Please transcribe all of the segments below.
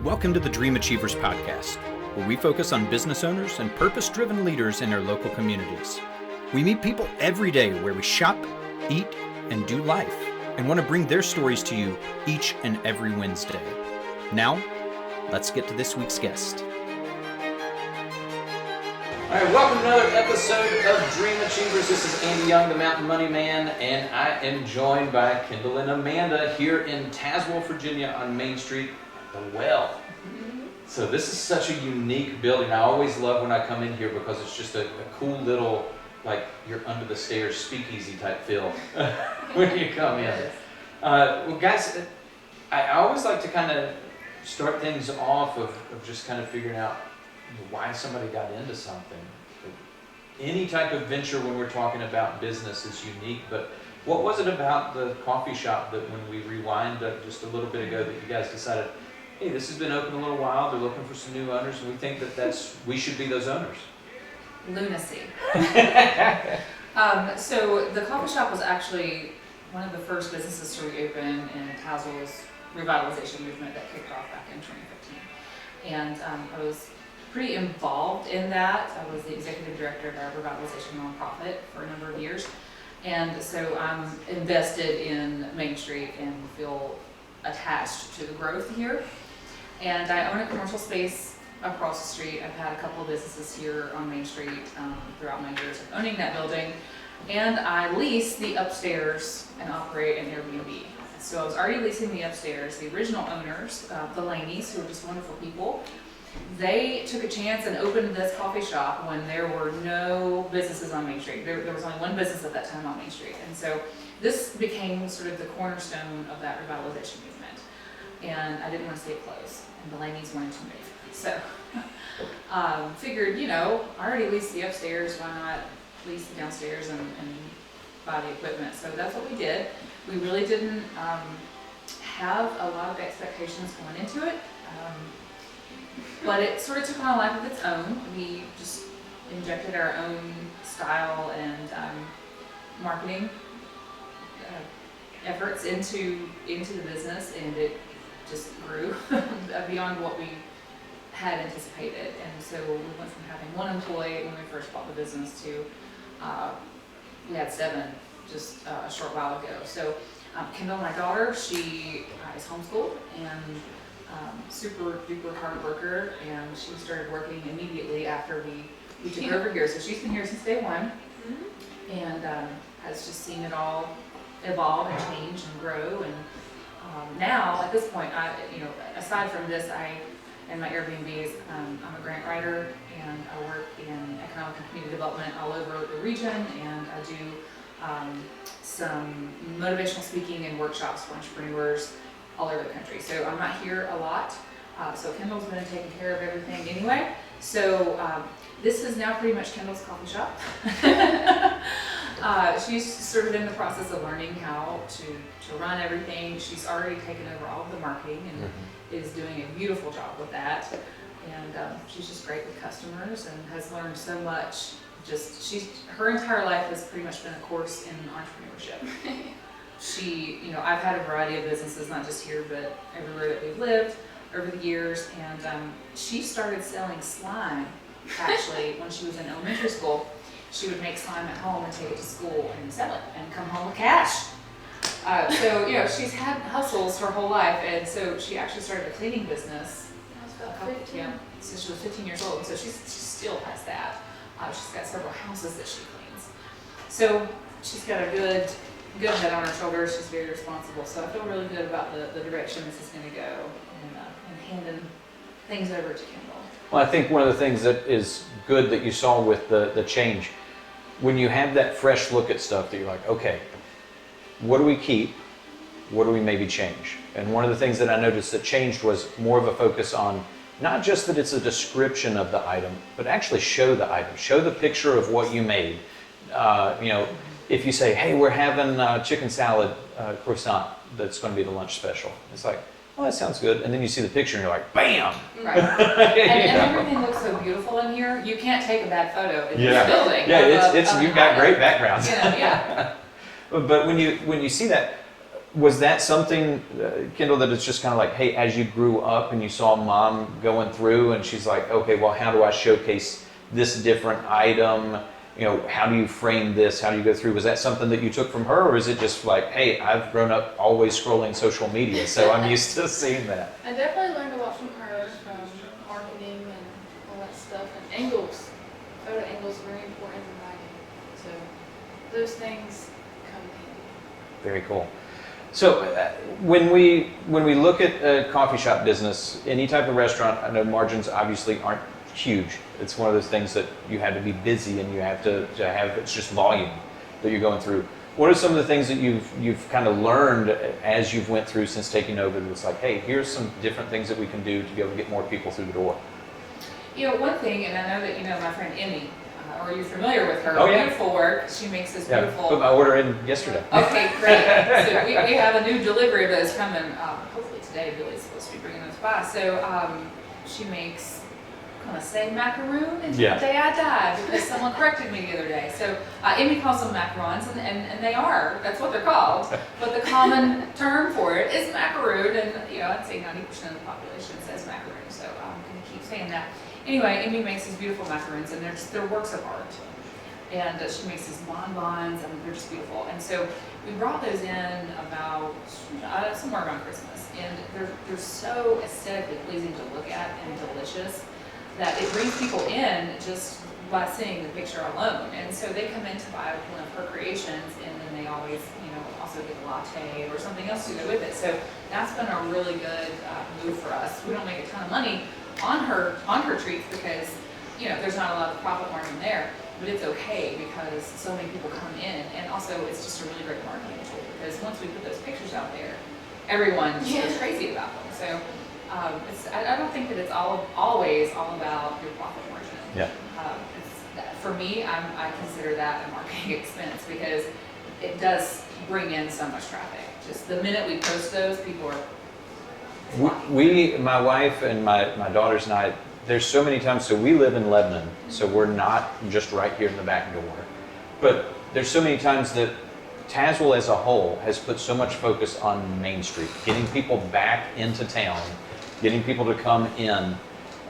Welcome to the Dream Achievers Podcast, where we focus on business owners and purpose-driven leaders in our local communities. We meet people every day where we shop, eat, and do life, and want to bring their stories to you each and every Wednesday. Now, let's get to this week's guest. All right, welcome to another episode of Dream Achievers. This is Andy Young, the Mountain Money Man, and I am joined by Kyndall and Amanda here in Tazewell, Virginia on Main Street at the Well. So this is such a unique building. I always love when I come in here because it's just a cool little, like you're under the stairs speakeasy type feel when you come in. Well guys, I always like to kind of start things off of just kind of figuring out why somebody got into something. Any type of venture when we're talking about business is unique, but what was it about the coffee shop that when we rewind just a little bit ago that you guys decided, hey, this has been open a little while, they're looking for some new owners, and we think that we should be those owners? Lunacy. So the coffee shop was actually one of the first businesses to reopen in Tazewell's revitalization movement that kicked off back in 2015. And I was pretty involved in that. I was the executive director of our revitalization nonprofit for a number of years. And so I'm invested in Main Street and feel attached to the growth here. And I own a commercial space across the street. I've had a couple of businesses here on Main Street throughout my years of owning that building. And I lease the upstairs and operate an Airbnb. So I was already leasing the upstairs. The original owners, the Laneys, who are just wonderful people, they took a chance and opened this coffee shop when there were no businesses on Main Street. There was only one business at that time on Main Street. And so this became sort of the cornerstone of that revitalization movement. And I didn't want to see it close. And the Laneys wanted to move. So figured, I already leased the upstairs, why not lease the downstairs and buy the equipment. So that's what we did. We really didn't have a lot of expectations going into it. But it sort of took on a life of its own. We just injected our own style and marketing efforts into the business, and it just grew beyond what we had anticipated. And so we went from having one employee when we first bought the business to we had 7 just a short while ago. So Kyndall, my daughter, she is homeschooled and super duper hard worker, and she started working immediately after we took her over here. So she's been here since day one, and has just seen it all evolve and change and grow. And now at this point, aside from this, and my Airbnbs, I'm a grant writer, and I work in economic and community development all over the region, and I do some motivational speaking and workshops for entrepreneurs all over the country. So I'm not here a lot. So Kyndall's been taking care of everything anyway. So this is now pretty much Kyndall's coffee shop. She's sort of in the process of learning how to run everything. She's already taken over all of the marketing and is doing a beautiful job with that. And she's just great with customers and has learned so much. Her entire life has pretty much been a course in entrepreneurship. I've had a variety of businesses, not just here, but everywhere that we've lived over the years. And she started selling slime, actually, when she was in elementary school. She would make slime at home and take it to school and sell it and come home with cash. She's had hustles her whole life. And so she actually started a cleaning business. So she was 15 years old. So she still has that. She's got several houses that she cleans. So she's got a good head on her shoulders. She's very responsible. So I feel really good about the direction this is going to go and handing things over to Kyndall. Well, I think one of the things that is good that you saw with the change, when you have that fresh look at stuff that you're like, okay, what do we keep? What do we maybe change? And one of the things that I noticed that changed was more of a focus on not just that it's a description of the item, but actually show the item, show the picture of what you made. If you say, hey, we're having chicken salad croissant, that's going to be the lunch special. It's like, oh, that sounds good. And then you see the picture and you're like, bam! Right. and everything looks so beautiful in here. You can't take a bad photo in this building. Yeah, you've got great backgrounds. Yeah. But when you see that, Was that something, Kyndall, that it's just kind of like, hey, as you grew up and you saw mom going through and she's like, okay, well, how do I showcase this different item? You know, how do you frame this? How do you go through? Was that something that you took from her, or is it just like, hey, I've grown up always scrolling social media, so I'm used to seeing that? I definitely learned a lot from her, from marketing and all that stuff, and angles. Photo angles are very important in writing. So those things come in handy. Very cool. So when we look at a coffee shop business, any type of restaurant, I know margins obviously aren't huge. It's one of those things that you have to be busy and you have to have, it's just volume that you're going through. What are some of the things that you've kind of learned as you've went through since taking over that's like, hey, here's some different things that we can do to be able to get more people through the door? You know, one thing, and I know that you know my friend Emmy, or you're familiar with her, Oh, yeah. beautiful work. She makes this beautiful. Put my order in yesterday. Okay, great. So we have a new delivery of those coming, hopefully today. Billy's supposed to be bringing those by. So she makes, I'm gonna say macaroon until the day I die, because someone corrected me the other day. So Emmy calls them macarons, and they are. That's what they're called. But the common term for it is macaroon, and you know, I'd say 90% of the population says macaroon. So I'm gonna keep saying that. Anyway, Emmy makes these beautiful macaroons, and they're works of art. And she makes these bonbons, and they're just beautiful. And so we brought those in about somewhere around Christmas, and they're so aesthetically pleasing to look at and delicious that it brings people in just by seeing the picture alone. And so they come in to buy one of her creations, and then they always, you know, also get a latte or something else to go with it. So that's been a really good move for us. We don't make a ton of money on her treats because, you know, there's not a lot of profit margin there, but it's okay because so many people come in, and also it's just a really great marketing tool because once we put those pictures out there, everyone goes crazy about them. So I don't think that it's always all about your profit margin. Yeah. For me, I consider that a marketing expense because it does bring in so much traffic. Just the minute we post those, people are my wife and my daughters and I, there's so many times, so we live in Lebanon, so we're not just right here in the back door, but there's so many times that Tazewell as a whole has put so much focus on Main Street, getting people back into town, getting people to come in,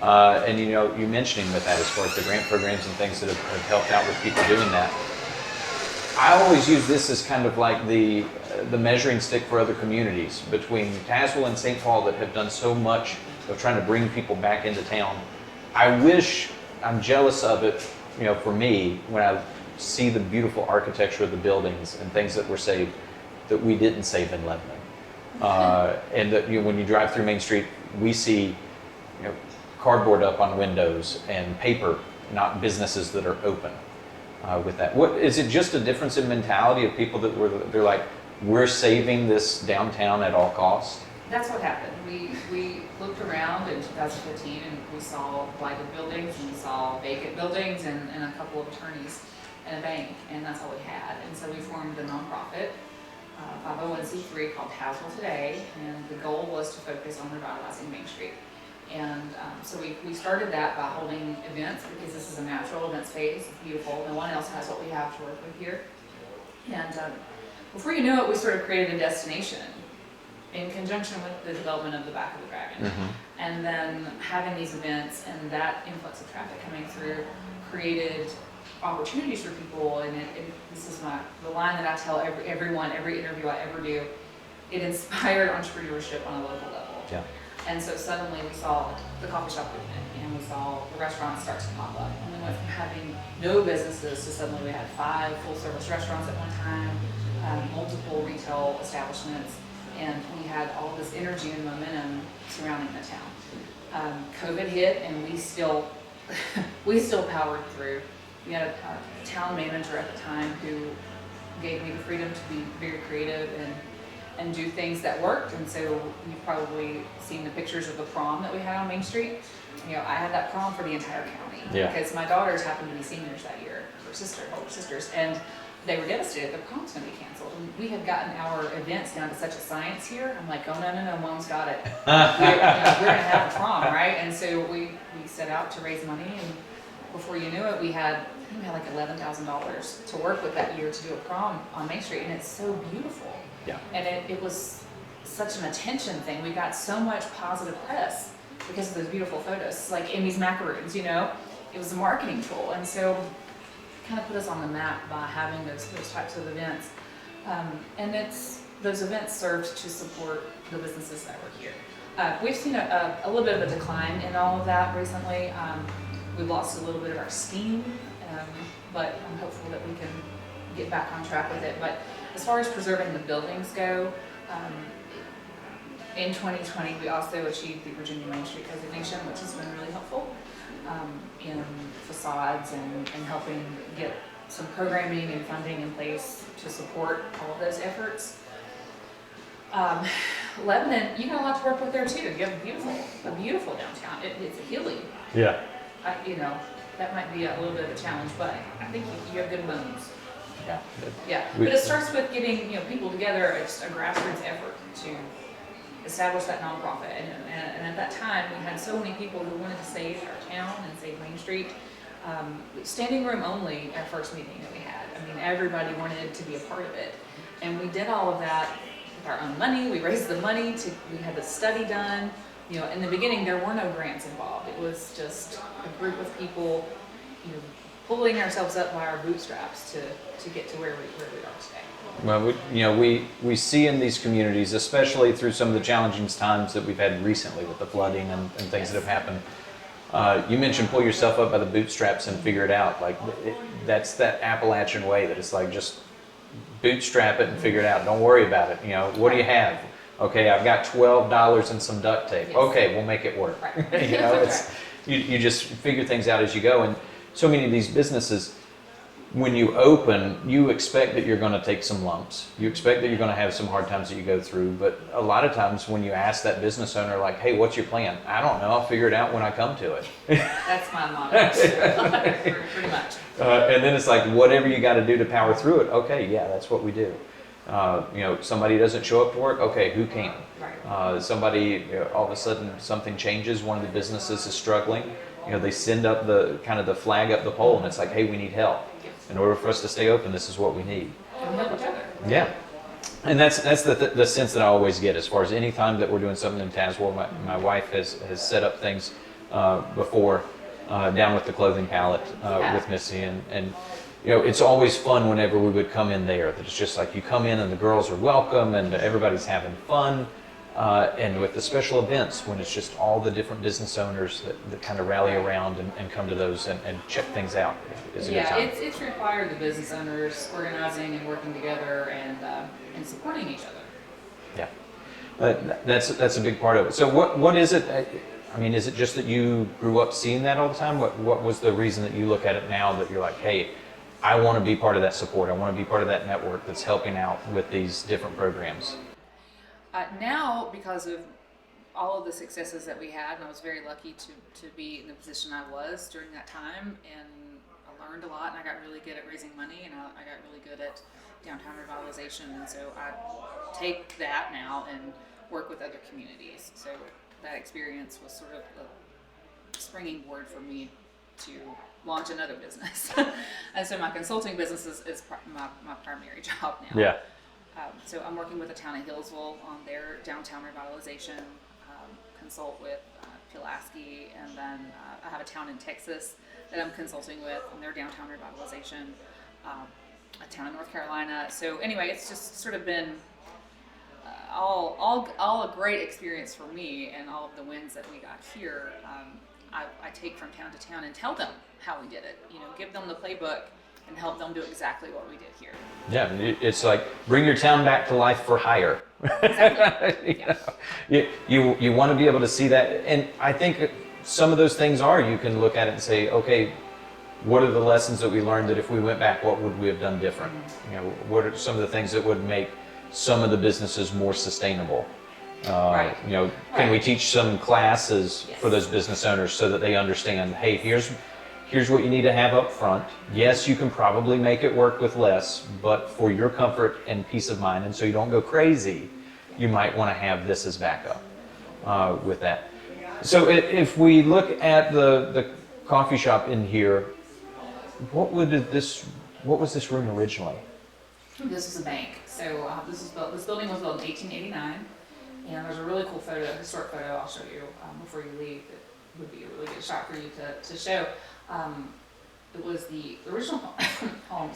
and you know, you mentioning with that as far as the grant programs and things that have helped out with people doing that. I always use this as kind of like the measuring stick for other communities between Tazewell and St. Paul that have done so much of trying to bring people back into town. I'm jealous of it, you know, for me, when I see the beautiful architecture of the buildings and things that were saved that we didn't save in Lebanon. And that, you know, when you drive through Main Street, we see, you know, cardboard up on windows and paper, not businesses that are open. With that, what is it? Just a difference in mentality of people that they're like, we're saving this downtown at all costs? That's what happened. We looked around in 2015 and we saw blighted buildings and we saw vacant buildings and a couple of attorneys and a bank, and that's all we had. And so we formed a nonprofit, 501c3 called Tazewell Today, and the goal was to focus on revitalizing Main Street. And so we started that by holding events because this is a natural event space. It's beautiful. No one else has what we have to work with here. And before you knew it, we sort of created a destination in conjunction with the development of the Back of the Dragon. Mm-hmm. And then having these events and that influx of traffic coming through created opportunities for people. And this is the line that I tell everyone, every interview I ever do. It inspired entrepreneurship on a local level. Yeah. And so suddenly we saw the coffee shop movement, and we saw the restaurants start to pop up. And we went from having no businesses to suddenly we had 5 full-service restaurants at one time, multiple retail establishments, and we had all this energy and momentum surrounding the town. COVID hit, and we still powered through. We had a town manager at the time who gave me the freedom to be very creative and do things that worked. And so you've probably seen the pictures of the prom that we had on Main Street. You know, I had that prom for the entire county because my daughters happened to be seniors that year, older sisters, and they were devastated. The prom's going to be canceled. And we had gotten our events down to such a science here. I'm like, oh no, Mom's got it. We're going to have a prom, right? And so we set out to raise money, and before you knew it, we had like $11,000 to work with that year to do a prom on Main Street, and it's so beautiful. Yeah. And it was such an attention thing. We got so much positive press because of those beautiful photos, like Amy's macaroons, you know? It was a marketing tool, and so kind of put us on the map by having those types of events. And those events served to support the businesses that were here. We've seen a little bit of a decline in all of that recently. We've lost a little bit of our steam, but I'm hopeful that we can get back on track with it. But as far as preserving the buildings go, in 2020 we also achieved the Virginia Main Street designation, which has been really helpful in facades and helping get some programming and funding in place to support all of those efforts. Lebanon, you got a lot to work with there too. You have a beautiful downtown. It's hilly. Yeah. That might be a little bit of a challenge, but I think you have good bones. Yeah. Yeah, but it starts with getting people together. It's a grassroots effort to establish that nonprofit, and at that time we had so many people who wanted to save our town and save Main Street. Standing room only our first meeting that we had. I mean, everybody wanted to be a part of it, and we did all of that with our own money. We raised the money we had the study done. In the beginning there were no grants involved. It was just a group of people, pulling ourselves up by our bootstraps to get to where we are today. Well, we see in these communities, especially through some of the challenging times that we've had recently with the flooding and things that have happened. You mentioned pull yourself up by the bootstraps and figure it out. That's that Appalachian way that it's like just bootstrap it and figure it out. Don't worry about it. What do you have? Okay, I've got $12 and some duct tape. Yes. Okay, we'll make it work. Right. It's you just figure things out as you go. And so many of these businesses, when you open, you expect that you're going to take some lumps. You expect that you're going to have some hard times that you go through. But a lot of times when you ask that business owner, like, hey, what's your plan? I don't know. I'll figure it out when I come to it. That's my motto, pretty much. And then it's like, whatever you got to do to power through it. Okay, yeah, that's what we do. Somebody doesn't show up to work. Okay, who can? Right. Somebody, all of a sudden something changes. One of the businesses is struggling. They send up the flag up the pole, and it's like, hey, we need help. In order for us to stay open, this is what we need. And help each other. Yeah. And that's the sense that I always get as far as any time that we're doing something in Tazewell. My wife has set up things before down with the clothing pallet with Missy, and it's always fun whenever we would come in there. That it's just like you come in and the girls are welcome and everybody's having fun. And with the special events, when it's just all the different business owners that kind of rally around and come to those and check things out, is a good time. It's required the business owners organizing and working together and supporting each other. Yeah, that's a big part of it. So what is it? I mean, is it just that you grew up seeing that all the time? What was the reason that you look at it now that you're like, hey, I want to be part of that support. I want to be part of that network that's helping out with these different programs. Now, because of all of the successes that we had, and I was very lucky to be in the position I was during that time, and I learned a lot, and I got really good at raising money, and I got really good at downtown revitalization, and so I take that now and work with other communities. So that experience was sort of a springing board for me to launch another business. And so my consulting business is my primary job now. Yeah. So I'm working with the town of Hillsville on their downtown revitalization, consult with Pulaski, and then I have a town in Texas that I'm consulting with on their downtown revitalization, a town in North Carolina. So anyway, it's just sort of been all a great experience for me, and all of the wins that we got here, I take from town to town and tell them how we did it. Give them the playbook and help them do exactly what we did here. Yeah, it's like bring your town back to life for hire. Exactly. Yeah. You want to be able to see that, and I think some of those things you can look at it and say, okay, what are the lessons that we learned that if we went back, what would we have done different? What are some of the things that would make some of the businesses more sustainable? Right. Can we teach some classes for those business owners so that they understand, hey, here's what you need to have up front. Yes, you can probably make it work with less, but for your comfort and peace of mind, and so you don't go crazy, you might want to have this as backup with that. So if we look at the coffee shop in here, what was this room originally? This was a bank. So this building was built in 1889, and there's a really cool photo, a historic photo I'll show you before you leave. It would be a really good shot for you to show. It was the original home,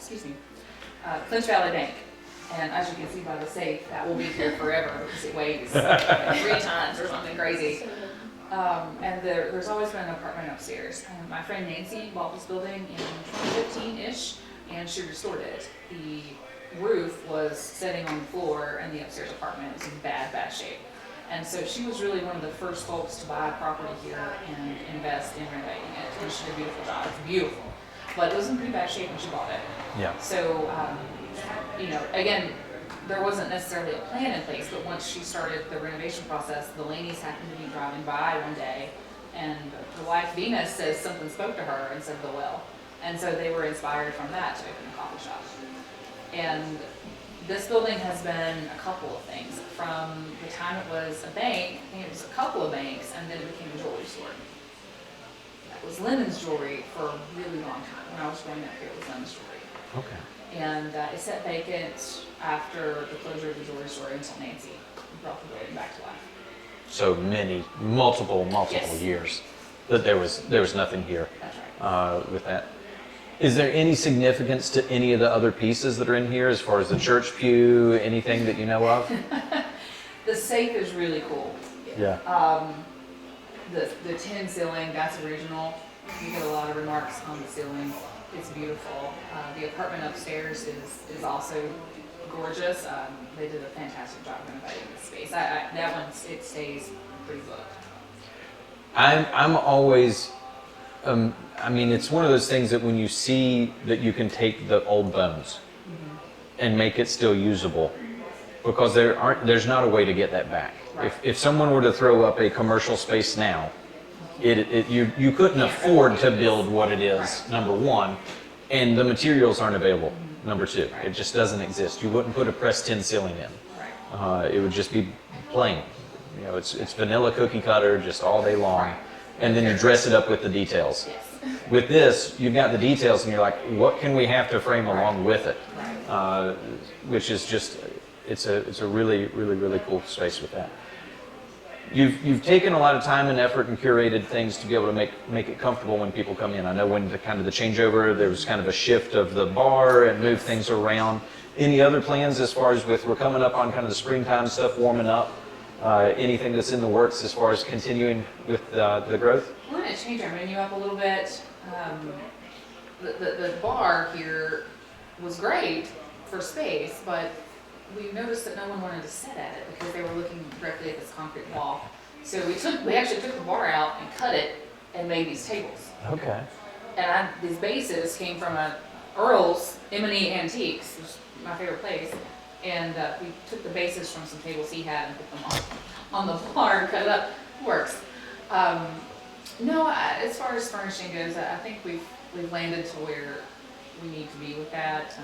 Clinch Valley Bank. And as you can see by the safe, that will be here forever because it weighs 3 tons or something crazy. And there's always been an apartment upstairs. And my friend Nancy bought this building in 2015-ish, and she restored it. The roof was sitting on the floor, and the upstairs apartment was in bad shape. And so she was really one of the first folks to buy property here and invest in renovating it. And she did a beautiful job. It's beautiful, but it was in pretty bad shape when she bought it. Yeah. So, again, there wasn't necessarily a plan in place, but once she started the renovation process, the Laneys happened to be driving by one day, and her wife Venus says something spoke to her and said the well. And so they were inspired from that to open a coffee shop. And this building has been a couple of things. From the time it was a bank, I think it was a couple of banks, and then it became a jewelry store. That was Lemon's Jewelry for a really long time. When I was growing up here, it was Lemon's Jewelry. Okay. And it sat vacant after the closure of the jewelry store until Nancy brought the building back to life. So multiple Yes. years that there was nothing here That's right. with that. Is there any significance to any of the other pieces that are in here as far as the church pew, anything that you know of? The safe is really cool. Yeah. The tin ceiling, that's original. You get a lot of remarks on the ceiling. It's beautiful. The apartment upstairs is also gorgeous. They did a fantastic job renovating the space. That one, it stays pretty booked. I'm always, it's one of those things that when you see that you can take the old bones and make it still usable, because there's not a way to get that back. Right. If someone were to throw up a commercial space now, you couldn't afford to build what it is, number one, and the materials aren't available, number two. It just doesn't exist. You wouldn't put a pressed tin ceiling in. Right. It would just be plain. It's vanilla cookie cutter just all day long, and then you dress it up with the details. Yes. With this, you've got the details, and you're like, what can we have to frame along with it? Right. Which is just, it's a really, really, really cool space with that. You've taken a lot of time and effort and curated things to be able to make it comfortable when people come in. I know when the changeover, there was kind of a shift of the bar and move things around. Any other plans as far as we're coming up on kind of the springtime stuff warming up? Anything that's in the works as far as continuing with the growth? We're going to change our menu up a little bit. The bar here was great for space, but we noticed that no one wanted to sit at it because they were looking directly at this concrete wall. So we actually took the bar out and cut it and made these tables. Okay. And these bases came from Earl's M&E Antiques, which is my favorite place. And we took the bases from some tables he had and put them on the bar and cut it up. It works. No, as far as furnishing goes, I think we've landed to where we need to be with that.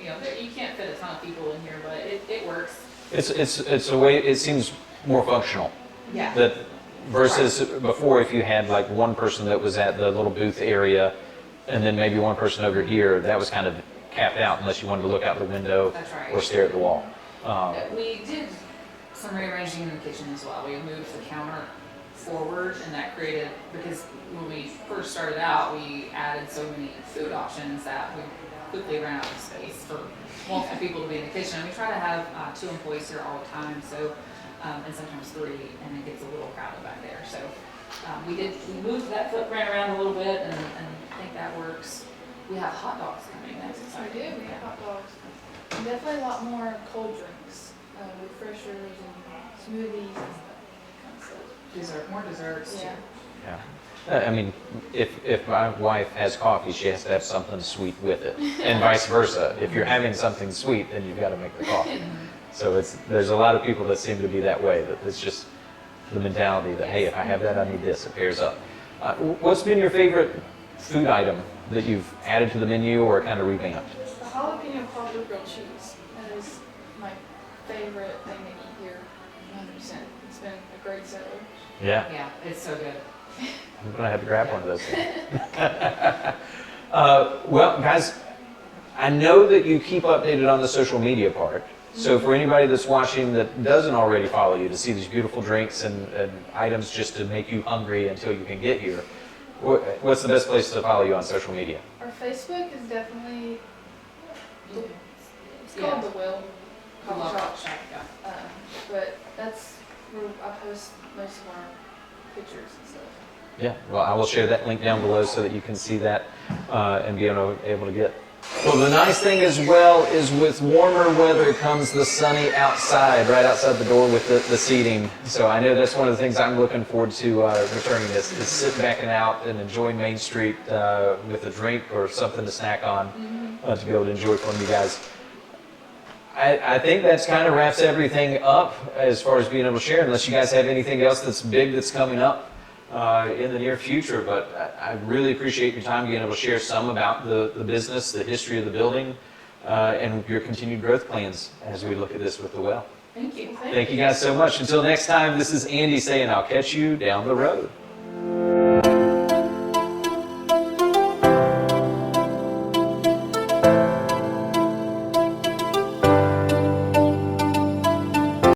You can't fit a ton of people in here, but it works. It's a way, it seems more functional. Yeah. That versus before, if you had like one person that was at the little booth area and then maybe one person over here, that was kind of capped out unless you wanted to look out the window. That's right. Or stare at the wall. We did some rearranging in the kitchen as well. We moved the counter forward, and that created, because when we first started out, we added so many food options that we quickly ran out of space for multiple people to be in the kitchen. We try to have 2 employees here all the time, so and sometimes 3, and it gets a little crowded back there. So we moved that footprint around a little bit, and I think that works. We have hot dogs coming. That's We exciting. do, we have hot dogs. And definitely a lot more cold drinks, refreshers and smoothies and stuff. More desserts too. Yeah. Yeah. If my wife has coffee, she has to have something sweet with it, and vice versa. If you're having something sweet, then you've got to make the coffee. So there's a lot of people that seem to be that way. That it's just the mentality that, hey, if I have that, I need this. It pairs up. What's been your favorite food item that you've added to the menu or kind of revamped? The jalapeno poplar grilled cheese. That is my favorite thing to eat here, 100%. It's been a great seller. Yeah. Yeah, it's so good. I'm going to have to grab one of those. Well, guys, I know that you keep updated on the social media part. So for anybody that's watching that doesn't already follow you to see these beautiful drinks and items just to make you hungry until you can get here, what's the best place to follow you on social media? Our Facebook is definitely, it's Yeah. called The Will Coffee Shop. Yeah. But that's where I post most of our pictures and stuff. Yeah, well, I will share that link down below so that you can see that and be able to get. Well, the nice thing as well is with warmer weather comes the sunny outside, right outside the door with the seating. So I know that's one of the things I'm looking forward to returning is sit back and out and enjoy Main Street with a drink or something to snack on to be able to enjoy from you guys. I think that's kind of wraps everything up as far as being able to share, unless you guys have anything else that's big that's coming up in the near future. But I really appreciate your time being able to share some about the business, the history of the building, and your continued growth plans as we look at this with the well. Thank you. Thank you guys so much. Until next time, this is Andy saying I'll catch you down the road.